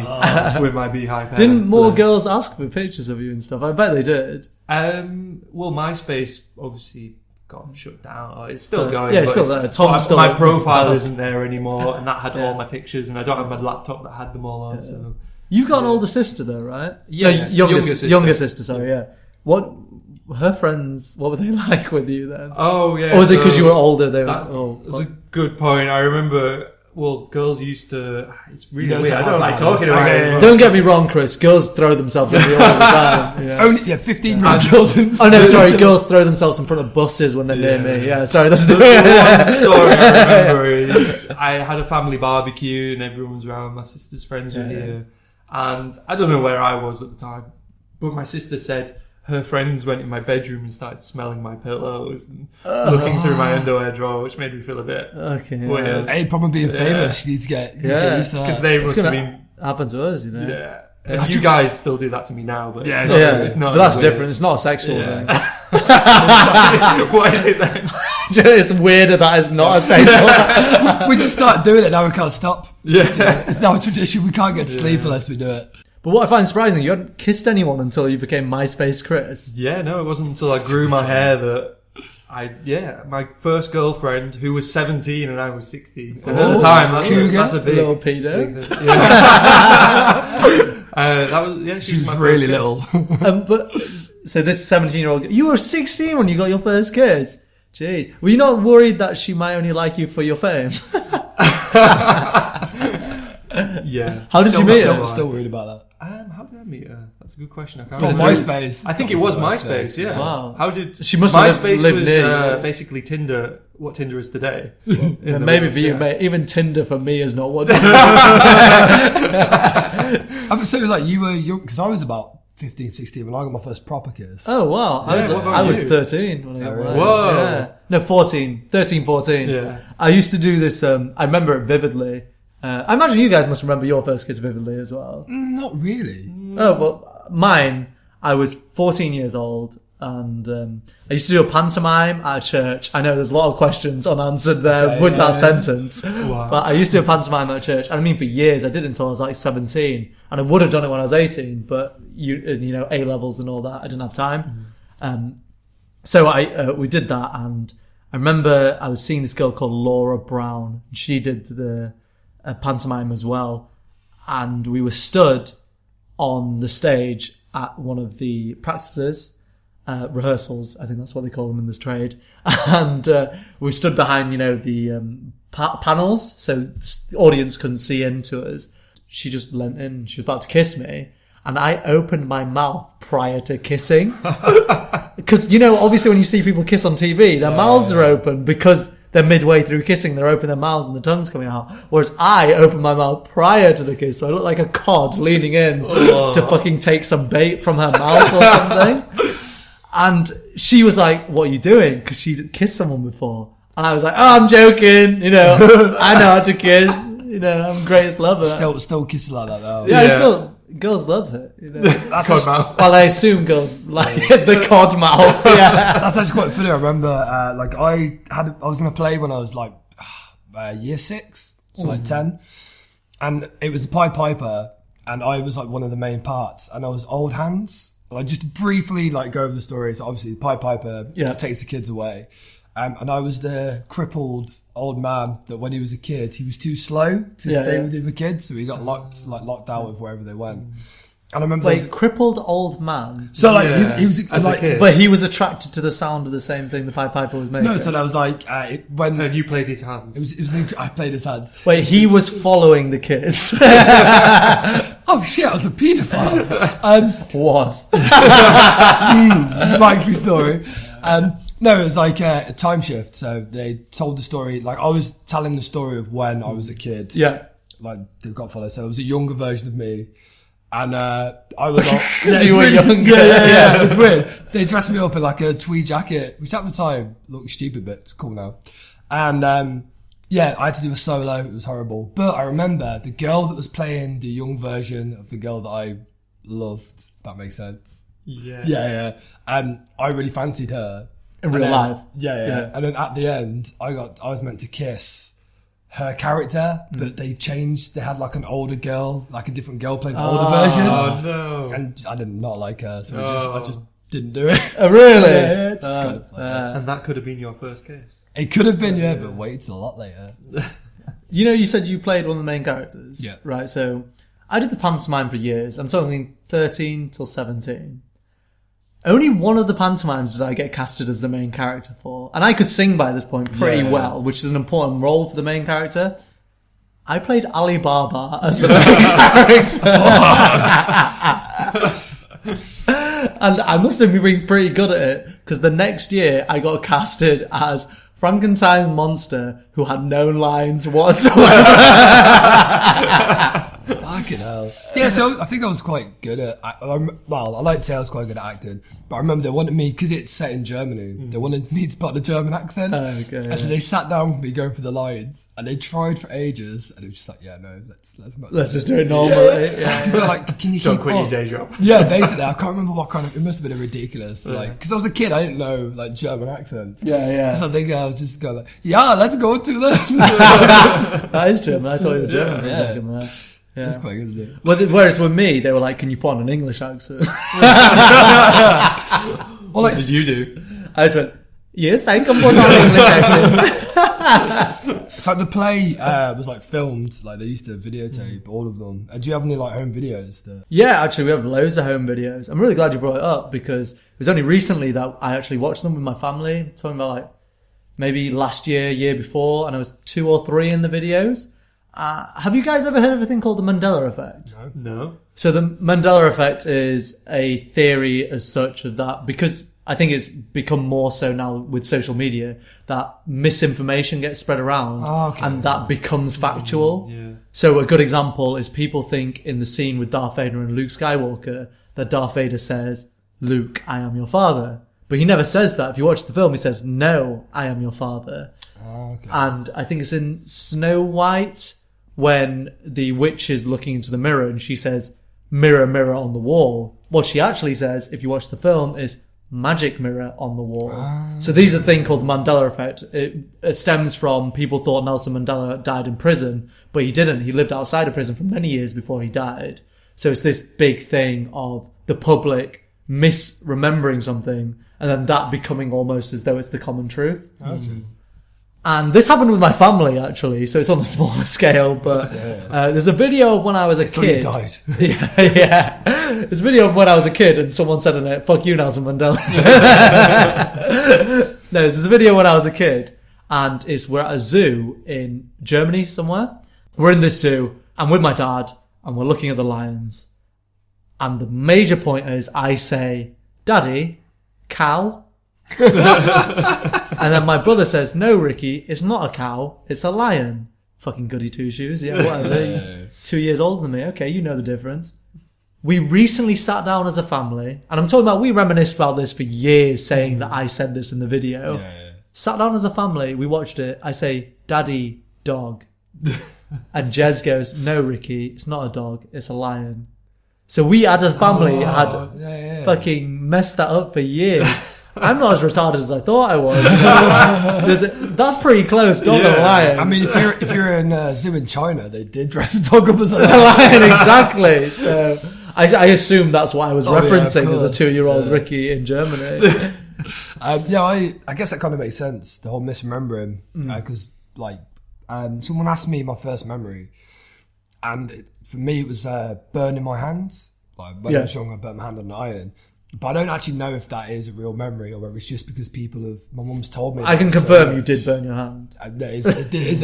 with my beehive hair. Didn't more girls ask for pictures of you and stuff? I bet they did. Well, MySpace obviously got shut down. Oh, it's still going. Yeah, it's but still there. Tom's still my there. profile isn't there anymore, and that had Yeah. all my pictures, and I don't have my laptop that had them all on. So You've got an older sister though, right? Yeah, No, younger younger sister. sister, sorry, yeah. What, her friends, what were they like with you then? oh yeah. Or was it because so you were older? They were, That's a good point. I remember. Well, girls used to. It's really You know, weird. I so don't like like talking that. about Okay. it. Don't get me wrong, Chris. Girls throw themselves at you all the time. Yeah. only 15-year-old girls in Oh no, sorry. Girls throw themselves in front of buses when they're near me. Yeah, sorry. That's The one story I remember is I had a family barbecue and everyone was around. My sister's friends were here, and I don't know where I was at the time, but my sister said her friends went in my bedroom and started smelling my pillows and looking through my underwear drawer, which made me feel a bit Okay. weird. Hey, probably being famous, you need to get used to that. Because they It's must have gonna been, happen to us, you know. yeah. And you guys still do that to me now, but Yeah, it's not, Yeah, it's not but that's weird. different. It's not a sexual Yeah. thing. What is it then? It's weirder that it's not a sexual. We just started doing it, now we can't stop. Yeah. It's now a tradition, we can't get to sleep unless we do it. But what I find surprising, you hadn't kissed anyone until you became MySpace Chris. Yeah, no, it wasn't until I grew my hair that my first girlfriend, who was 17 and I was 16. And at the time, that's a big... Little pedo. big thing. Yeah. That was, yeah, She was my really first little. kiss. But so this 17-year-old, you were 16 when you got your first kiss. Gee, were you not worried that she might only like you for your fame? Yeah. How did you meet her? Still worried about that. How did I meet her? That's a good question. I can't From remember. MySpace. I think it was MySpace. Yeah. Wow. How did She must have MySpace lived was near you. basically Tinder. What Tinder is today. Yeah, maybe for you, mate. Even Tinder for me is not what. So it was like you were young, because I was about 15, 16 when I got my first proper kiss. Oh wow! Yeah, what about I was you? 13 when I got Oh, really? mine. Whoa. Yeah. No, 14, 14. Yeah. I used to do this. I remember it vividly. I imagine you guys must remember your first kiss vividly as well. Not really. Oh well, mine. I was 14 years old, and I used to do a pantomime at a church. I know there's a lot of questions unanswered there with that sentence, Wow. but I used to do a pantomime at a church. And I mean, for years, I did it until I was like 17, and I would have done it when I was 18, but you know, A levels and all that, I didn't have time. So we did that, and I remember I was seeing this girl called Laura Brown. She did the pantomime as well, and we were stood on the stage at one of the practices, rehearsals, I think that's what they call them in this trade, and we stood behind, you know, the panels, so the audience couldn't see into us. She just leant in, she was about to kiss me, and I opened my mouth prior to kissing, because, you know, obviously when you see people kiss on TV, their mouths are open because they're midway through kissing, they're opening their mouths and the tongue's coming out. Whereas I opened my mouth prior to the kiss, so I looked like a cod leaning in to fucking take some bait from her mouth or something. And she was like, "What are you doing?" Because she'd kissed someone before. And I was like, "Oh, I'm joking. You know, I know how to kiss. You know, I'm greatest lover." Still kissing like that though. Yeah. Girls love it. You know. That's Cod mouth. Well, I assume girls like the cod mouth. Yeah. That's actually quite funny. I remember, like I was going to play when I was like year 6, so like 10, and it was the Pied Piper, and I was like one of the main parts, and I was old hands. Like just to briefly like go over the story. So obviously the Pied Piper takes the kids away, and I was the crippled old man that when he was a kid he was too slow to stay with the other kids, so he got locked out of wherever they went. And I remember Wait, crippled old man. so like he was as like, a kid. But he was attracted to the sound of the same thing the Pied Piper was making. no, so that was like when And you played his hands. it was I played his hands. Wait, he was following the kids. Oh shit, I was a paedophile. Was. Likely story. No, it was like a time shift. So they told the story, like I was telling the story of when I was a kid. Yeah. Like the Godfather. So it was a younger version of me. And I was like... So you were younger. Yeah, it was weird. They dressed me up in like a tweed jacket, which at the time looked stupid, but it's cool now. And I had to do a solo. It was horrible. But I remember the girl that was playing the young version of the girl that I loved. If that makes sense. Yes. Yeah. And I really fancied her. In real life. Yeah. And then at the end, I was meant to kiss her character, but they changed. They had like an older girl, like a different girl playing the older version. Oh no. And I did not like her, so I just didn't do it. Oh, really? Yeah, just kind of like And that could have been your first kiss. it could have been, but waited till a lot later. You know, you said you played one of the main characters. Yeah. Right, so I did the pantomime for years. I'm talking 13 till 17. Only one of the pantomimes did I get casted as the main character for. And I could sing by this point pretty well, which is an important role for the main character. I played Alibaba as the main character. And I must have been pretty good at it, because the next year I got casted as Frankenstein monster who had no lines whatsoever. Fucking hell. Yeah, so I think I was quite good at... I like to say I was quite good at acting, but I remember they wanted me, because it's set in Germany, they wanted me to put the German accent. Okay, and so they sat down with me going for the lines, and they tried for ages, and it was just like, let's not... Let's just do it normally. Yeah. Because they're like, can you Don't keep quit up? your day job. Yeah, basically. I can't remember what kind of... It must have been a ridiculous, like... Because I was a kid, I didn't know, like, German accent. Yeah. So I think I was just going like, yeah, let's go to the... That is German. I thought you were German for a Yeah. second there. Yeah. That's quite good, isn't it? Well, whereas with me, they were like, "Can you put on an English accent?" Well, What did you do? I said, "Yes, I can put on an English accent." it's like the play was like filmed, like they used to videotape all of them. Do you have any like home videos? Yeah, actually, we have loads of home videos. I'm really glad you brought it up, because it was only recently that I actually watched them with my family. Talking about like maybe last year before, and I was 2 or 3 in the videos. Have you guys ever heard of a thing called the Mandela Effect? No. So the Mandela Effect is a theory as such of that, because I think it's become more so now with social media, that misinformation gets spread around and that becomes factual. Yeah. So a good example is people think in the scene with Darth Vader and Luke Skywalker that Darth Vader says, "Luke, I am your father." But he never says that. If you watch the film, he says, "No, I am your father." And I think it's in Snow White when the witch is looking into the mirror and she says, "Mirror, mirror on the wall." What she actually says, if you watch the film, is "Magic mirror on the wall." So these are a thing called Mandela Effect. It stems from people thought Nelson Mandela died in prison, but he didn't. He lived outside of prison for many years before he died. So it's this big thing of the public misremembering something and then that becoming almost as though it's the common truth. And this happened with my family, actually, so it's on a smaller scale, but there's a video of when I was a kid. You died. Yeah. There's a video of when I was a kid and someone said in it, "Fuck you, Nelson Mandela." No, there's a video when I was a kid, and we're at a zoo in Germany somewhere. We're in this zoo, and with my dad, and we're looking at the lions. And the major point is, I say, "Daddy, cow?" And then my brother says, "No, Ricky, it's not a cow, it's a lion." Fucking goody two shoes. Yeah, whatever. 2 years older than me. Okay, you know the difference. We recently sat down as a family, and I'm talking about, we reminisced about this for years, saying that I said this in the video. Sat down as a family, we watched it. I say, "Daddy, dog." And Jez goes, "No, Ricky, it's not a dog, it's a lion." So we, as a family, had fucking messed that up for years. I'm not as retarded as I thought I was. That's pretty close, dog and lion. I mean, if you're in a zoo in China, they did dress the dog up as a lion. Exactly. So I assume that's what I was referencing as a 2-year-old Ricky in Germany. I guess that kind of makes sense, the whole misremembering, because someone asked me my first memory, and for me it was burning my hands. Like when I was young, I burnt my hand on an iron. But I don't actually know if that is a real memory or whether it's just because my mum's told me. I can confirm you did burn your hand. It is a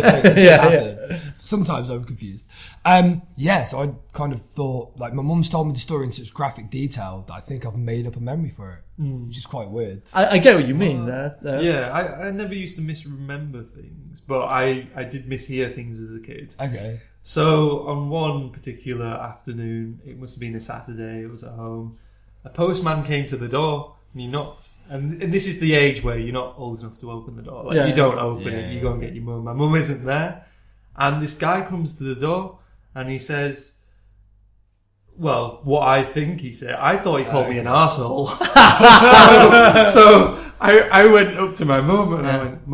thing. It did happen. Sometimes I'm confused. So I kind of thought, like, my mum's told me the story in such graphic detail that I think I've made up a memory for it, which is quite weird. I get what you mean there. Yeah, I never used to misremember things, but I did mishear things as a kid. Okay. So on one particular afternoon, it must have been a Saturday, I was at home, a postman came to the door and he knocked. And this is the age where you're not old enough to open the door. Like, you don't open it, you go and get your mum. My mum isn't there. And this guy comes to the door and he says, well, what I think he said, I thought he called me an arsehole. so I went up to my mum and I went,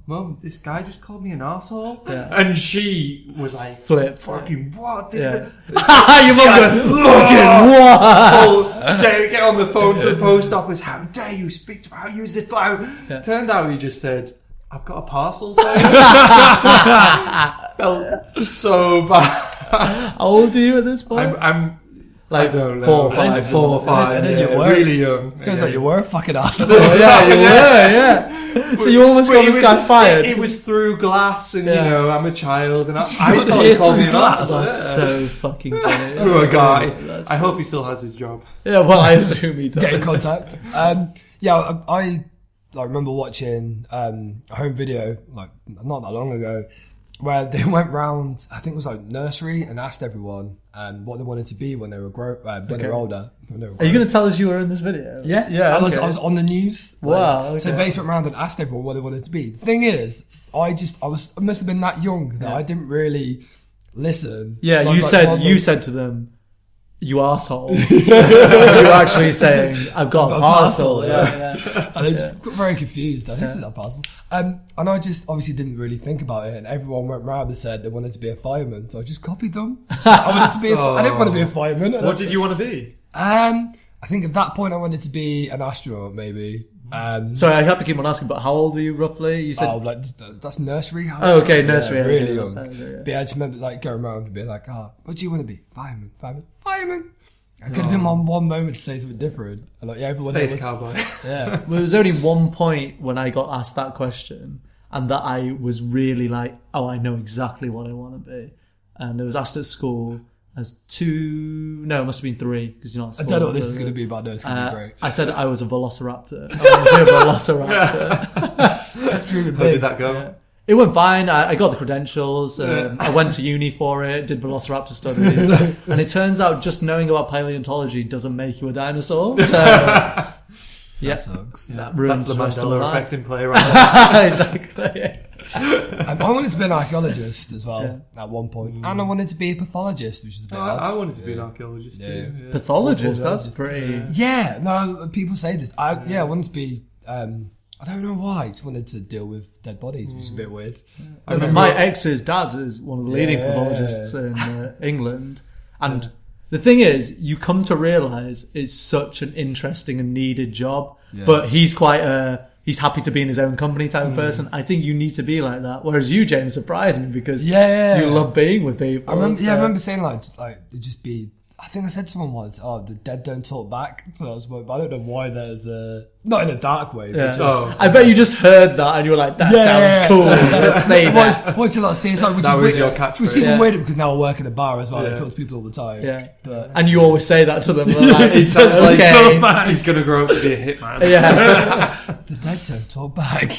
Mum, this guy just called me an arsehole? Yeah. And she was like, flipped. Fucking what? Yeah. Your mum goes, fucking what? Get on the phone to the post office. How dare you speak to me? How use this loud? Yeah. Turned out he just said, I've got a parcel for you. Felt so bad. How old are you at this point? I'm like, I don't know. 4 or 5. 4 or 5. And then you were really young. Sounds like you were a fucking asshole. Yeah, you were, yeah. So you almost got this guy fired. It was through glass, and I'm a child, and I thought he called me an asshole. That's so fucking funny. Through a guy. I hope he still has his job. Yeah, well, I assume he does. Get in contact. I remember watching a home video, like, not that long ago, where they went round, I think it was like nursery, and asked everyone what they wanted to be when they were they were older. Are you going to tell us you were in this video? Yeah. I was on the news. Wow. Okay. So they basically went round and asked everyone what they wanted to be. The thing is, I must have been that young that I didn't really listen. Yeah, you said to them, "You arsehole." You were actually saying, "I've got a parcel." Yeah. And they just got very confused. I think it's that parcel. And I just obviously didn't really think about it. And everyone went round and said they wanted to be a fireman, so I just copied them. I wanted to be. I didn't want to be a fireman. What did you want to be? I think at that point I wanted to be an astronaut, maybe. Sorry, I have to keep on asking, but how old were you roughly? You said that's nursery. Okay, nursery. Really young. But I just remember going around and being like, what do you want to be? Fireman. I could have been one moment to say something different. And like, yeah, everyone Space cowboy. Yeah. Well, there was only one point when I got asked that question, and that I was really like, oh, I know exactly what I want to be. And it was asked at school as 2, no, it must have been 3, because you're not at I school. don't know what this is going to be, but I know it's going to be great. I said I was a velociraptor. I want to be a velociraptor. Dreaming How did big. that go? Yeah. It went fine. I got the credentials. I went to uni for it, did velociraptor studies. And it turns out just knowing about paleontology doesn't make you a dinosaur. So, That sucks. that ruins That's the the rest of my Mandela life. Effect in play right now. Exactly. I wanted to be an archaeologist as well Yeah. at one point. And I wanted to be a pathologist, which is a bit odd. I wanted to be an archaeologist too. Yeah. Pathologist, that's pretty... Yeah, no, people say this. I wanted to be... I don't know why. I just wanted to deal with dead bodies, which is a bit weird. I remember My ex's dad is one of the leading Yeah. pathologists in England. And the thing is, you come to realise it's such an interesting and needed job. Yeah. But he's quite he's happy to be in his own company type of person. I think you need to be like that. Whereas you, James, surprised me because you love being with people. I remember saying like it'd just be. I think I said to someone once, "Oh, the dead don't talk back." So I was, but I don't know why there's not in a dark way. But Yeah. just, I bet you just heard that and you were like, that sounds cool. Let's say that. What you like see? Which That is was weird, your catchphrase. which is even Yeah. weirder because now I work in a bar as well. Yeah. I talk to people all the time. Yeah. But And you always say that to them. They're like, It sounds okay. like he's going to grow up to be a hitman. Yeah. the dead don't talk back.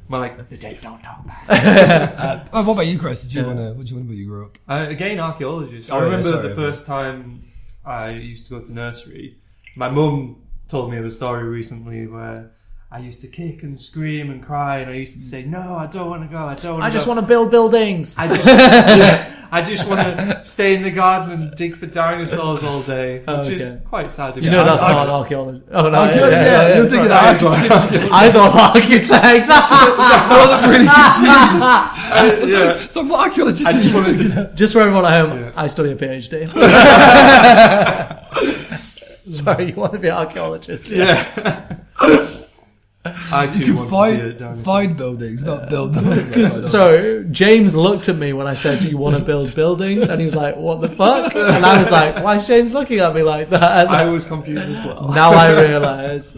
Man, like, the dead don't talk back. What about you, Chris? What do you want to be when you grew up? Again, archaeologist. Oh, I yeah, remember sorry, the first time I used to go to nursery. My mum told me of a story recently where I used to kick and scream and cry, and I used to say, "No, I don't want to go. I don't want to." I just want to build buildings. I just want to stay in the garden and dig for dinosaurs all day, which is quite sad. You know that's not an architect. Oh no, Yeah, you're thinking Right, architect. I thought architect. I'm really confused. So what archaeologist? I just wanted to. Just for everyone at home, Yeah. I study a PhD. Sorry, you want to be an archaeologist? Yeah. I too You want can to be a dinosaur. find buildings, not build them. So James looked at me when I said, "Do you want to build buildings?" And he was like, "What the fuck?" And I was like, "Why is James looking at me like that?" And I was confused as well. now I realise.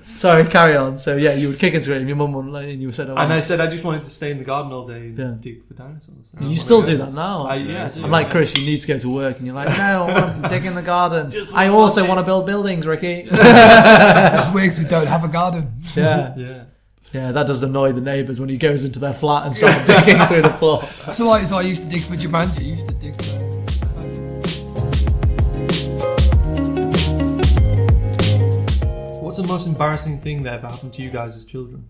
Sorry, carry on. So yeah, you would kick and scream. Your mum wouldn't let you. And you said, And I said I just wanted to stay in the garden all day and Yeah. dig for dinosaurs. "You still do that now." Yeah. I'm like, "Chris, you need to go to work," and you're like, "No, I want to dig in the garden. I also want to build buildings, Ricky." Just weird 'cause we don't have a garden. Yeah. Yeah. Yeah, that does annoy the neighbours when he goes into their flat and starts digging through the floor. So I used to dig for Jumanji. I used to dig for... What's the most embarrassing thing that ever happened to you guys as children?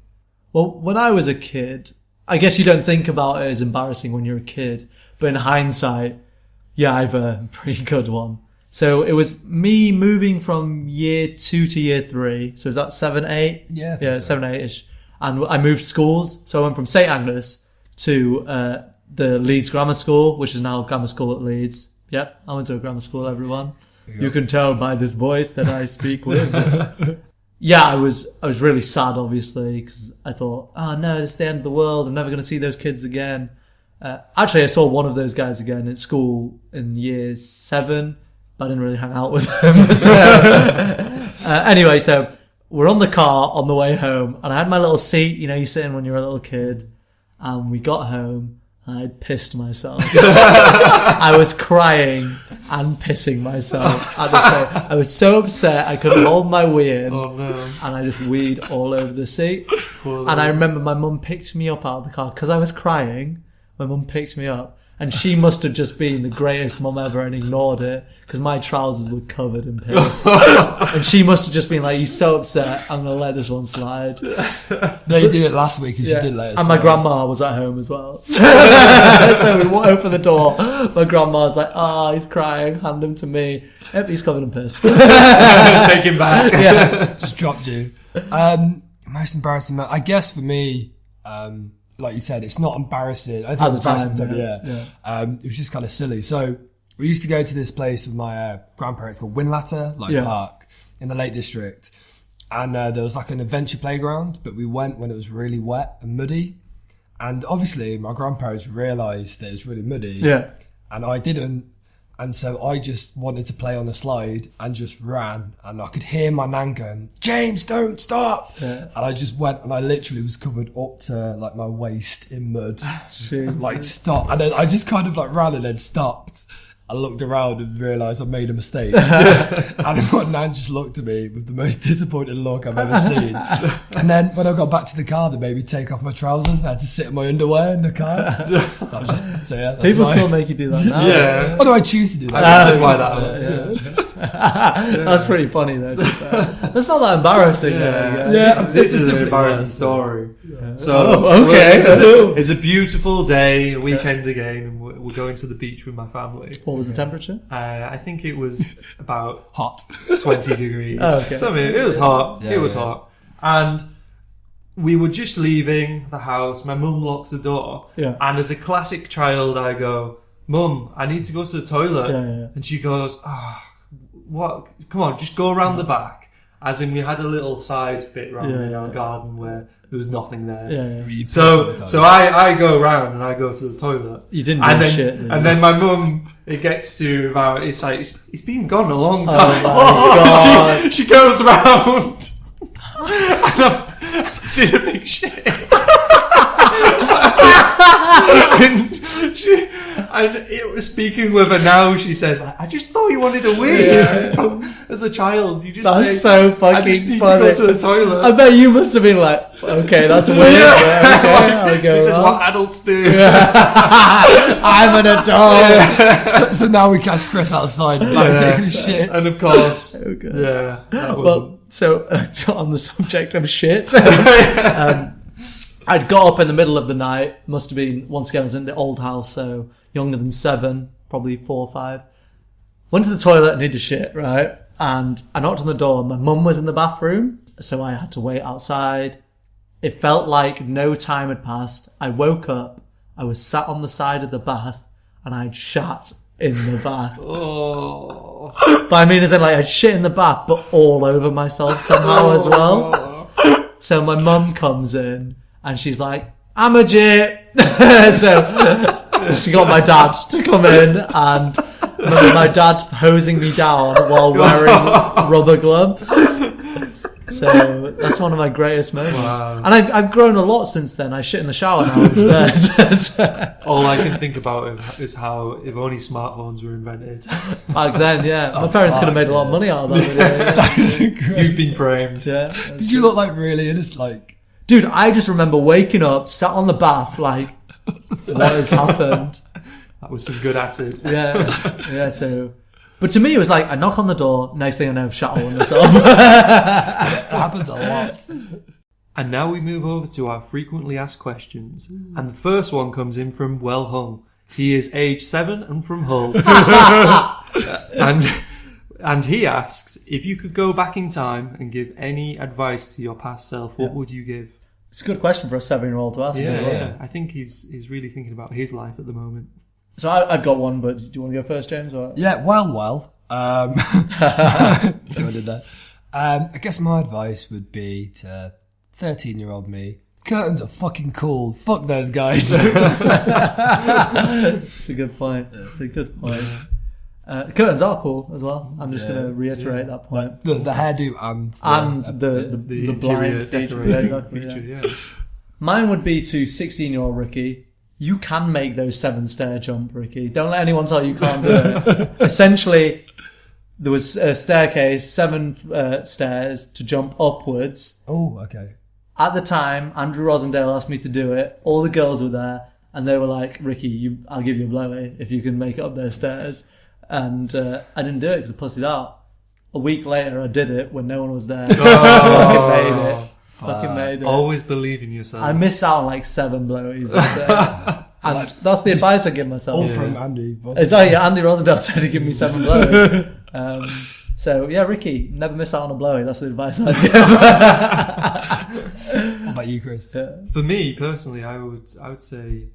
Well, when I was a kid, I guess you don't think about it as embarrassing when you're a kid, but in hindsight, yeah, I have a pretty good one. So it was me moving from year 2 to year 3. So is that 7, 8? Yeah, I think Yeah, so. 7, 8-ish. And I moved schools. So I went from St Agnes to the Leeds Grammar School, which is now Grammar School at Leeds. Yep, I went to a grammar school, everyone. You can tell by this voice that I speak with. Yeah, I was really sad, obviously, because I thought, oh no, this is the end of the world. I'm never going to see those kids again. Actually, I saw one of those guys again at school in year 7, but I didn't really hang out with them. So, anyway, so we're on the car on the way home, and I had my little seat, you know, you sit in when you're a little kid, and we got home, and I pissed myself. I was crying and pissing myself at the same. I was so upset I couldn't hold my wee in, Oh no. and I just weed all over the seat. Poor And I little- remember my mum picked me up out of the car because I was crying. My mum picked me up, and she must have just been the greatest mum ever and ignored it because my trousers were covered in piss. And she must have just been like, "You're so upset, I'm gonna let this one slide." No, you did it last week because Yeah. you did let us And my know. grandma was at home as well. So we opened the door. My grandma was like, "Oh, he's crying. Hand him to me." Yep, he's covered in piss. Take him back. Yeah. Just dropped you. Most embarrassing, I guess for me, like you said, it's not embarrassing. I think At it's the time, embarrassing, yeah. It was just kind of silly. So we used to go to this place with my grandparents called Winlatter, Yeah. Park, in the Lake District. And there was like an adventure playground, but we went when it was really wet and muddy. And obviously my grandparents realised that it was really muddy. Yeah. And I didn't. And so I just wanted to play on the slide and just ran. And I could hear my nan going, James, don't stop. Yeah. And I just went and I literally was covered up to like my waist in mud. Like stop. And then I just kind of like ran and then stopped. I looked around and realised I made a mistake. And my nan just looked at me with the most disappointed look I've ever seen. And then when I got back to the car, they made me take off my trousers and I had to sit in my underwear in the car. That was just, so yeah, that's People still make you do that now. Yeah. Why do I choose to do that? That's pretty funny though. That's not that embarrassing. Yeah. Though, This is an embarrassing story. Yeah. So, okay. It's a beautiful day, a weekend again, and we're going to the beach with my family. What was the temperature? I think it was about Hot. 20 degrees. Oh, okay. Something. It was hot. Yeah, it was hot. And we were just leaving the house. My mum locks the door. Yeah. And as a classic child, I go, Mum, I need to go to the toilet. Yeah. And she goes, what? Come on, just go around the back. As in, we had a little side bit round in our garden where there was nothing there. Yeah. So I go round and I go to the toilet. You didn't do And then, shit. and then my mum, it gets to about, it's like, it's been gone a long Oh time. my God. She goes round and I did a big shit. and it was speaking with her now, she says, I just thought you wanted a wee. As a child, you just That's say, so fucking I just need funny. to go to the toilet. I bet you must have been like, okay, that's weird. Yeah. Okay, I'll go This is around. what adults do. I'm an adult. So now we catch Chris outside like taking a shit. And of course, So good. yeah, that was Well, so on the subject of shit, I'd got up in the middle of the night. Must have been, once again, I was in the old house, so younger than 7, probably 4 or 5. Went to the toilet and needed shit, right? And I knocked on the door. My mum was in the bathroom, so I had to wait outside. It felt like no time had passed. I woke up. I was sat on the side of the bath, and I'd shat in the bath. Oh. But I mean, as in, like, I'd shit in the bath, but all over myself somehow as well. So my mum comes in, and she's like, I'm a jit. So she got my dad to come in, and I remember my dad hosing me down while wearing rubber gloves. So that's one of my greatest moments. Wow. And I've grown a lot since then. I shit in the shower now instead. So, All I can think about is how if only smartphones were invented. back then, yeah. My parents could have made a lot of money out of that video. Yeah. That is incredible. You've been framed. Yeah, Did you look like really innocent? Like, dude, I just remember waking up, sat on the bath, like, what has happened? That was some good acid. Yeah, so... But to me, it was like, I knock on the door, next thing I know, I've shut all on myself. it happens a lot. And now we move over to our frequently asked questions. And the first one comes in from Well Hung. He is age 7 and from Hull. and he asks, if you could go back in time and give any advice to your past self, what would you give? It's a good question for a 7-year-old to ask as well. Yeah. I think he's really thinking about his life at the moment. So I've got one, but do you want to go first, James? Or? Yeah, well. See what I did there? I guess my advice would be to 13-year-old me. Curtains are fucking cool. Fuck those guys. It's a good point. Curtains are cool as well. I'm just going to reiterate that point. The hairdo and the interior blind feature. decorating Yeah, exactly, feature, yeah. yeah. Mine would be to 16-year-old Ricky. You can make those 7-stair jump, Ricky. Don't let anyone tell you can't do it. Essentially, there was a staircase, 7 stairs to jump upwards. Oh, okay. At the time, Andrew Rosendale asked me to do it. All the girls were there, and they were like, Ricky, I'll give you a blowy if you can make it up those stairs. And I didn't do it because I pussied out. A week later, I did it when no one was there. Fucking made it. Always believe in yourself. I missed out on like 7 blowies that day. And that's the advice I give myself. All from Andy. Exactly, Andy Rosendale said he'd give me 7 blowies. So yeah, Ricky, never miss out on a blowy. That's the advice I'd give. What about you, Chris? For me personally, I would say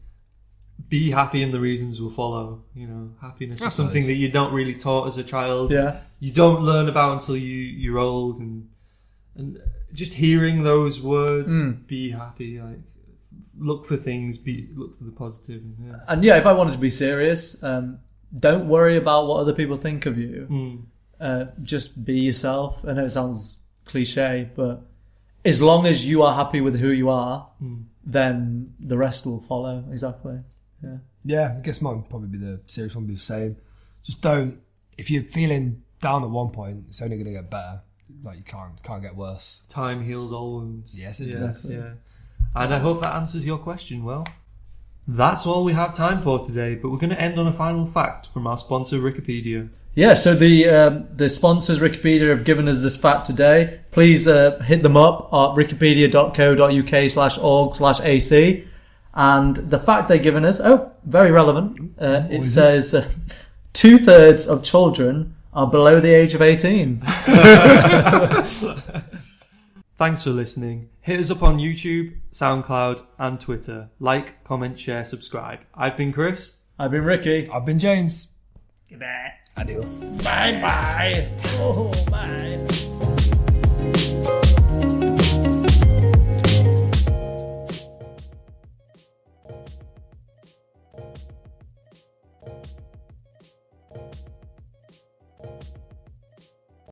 be happy and the reasons will follow. You know, happiness is something that you're not really taught as a child. Yeah. You don't learn about until you're old, and just hearing those words, be happy, like look for things, look for the positive. And yeah, if I wanted to be serious, don't worry about what other people think of you. Just be yourself. I know it sounds cliche, but as long as you are happy with who you are, then the rest will follow. Exactly. Yeah, I guess mine would probably be the serious one, be the same. Just don't, if you're feeling down at one point, it's only going to get better. Like, you can't get worse. Time heals all wounds. Yes, it does. Yeah. And I hope that answers your question well. That's all we have time for today, but we're going to end on a final fact from our sponsor, Wikipedia. Yeah, so the sponsors, Wikipedia, have given us this fact today. Please hit them up at wikipedia.co.uk/org/AC. And the fact they've given us, very relevant. It says 2/3 of children are below the age of 18. Thanks for listening. Hit us up on YouTube, SoundCloud, and Twitter. Like, comment, share, subscribe. I've been Chris. I've been Ricky. I've been James. Goodbye. Adios. Bye-bye. Oh, bye.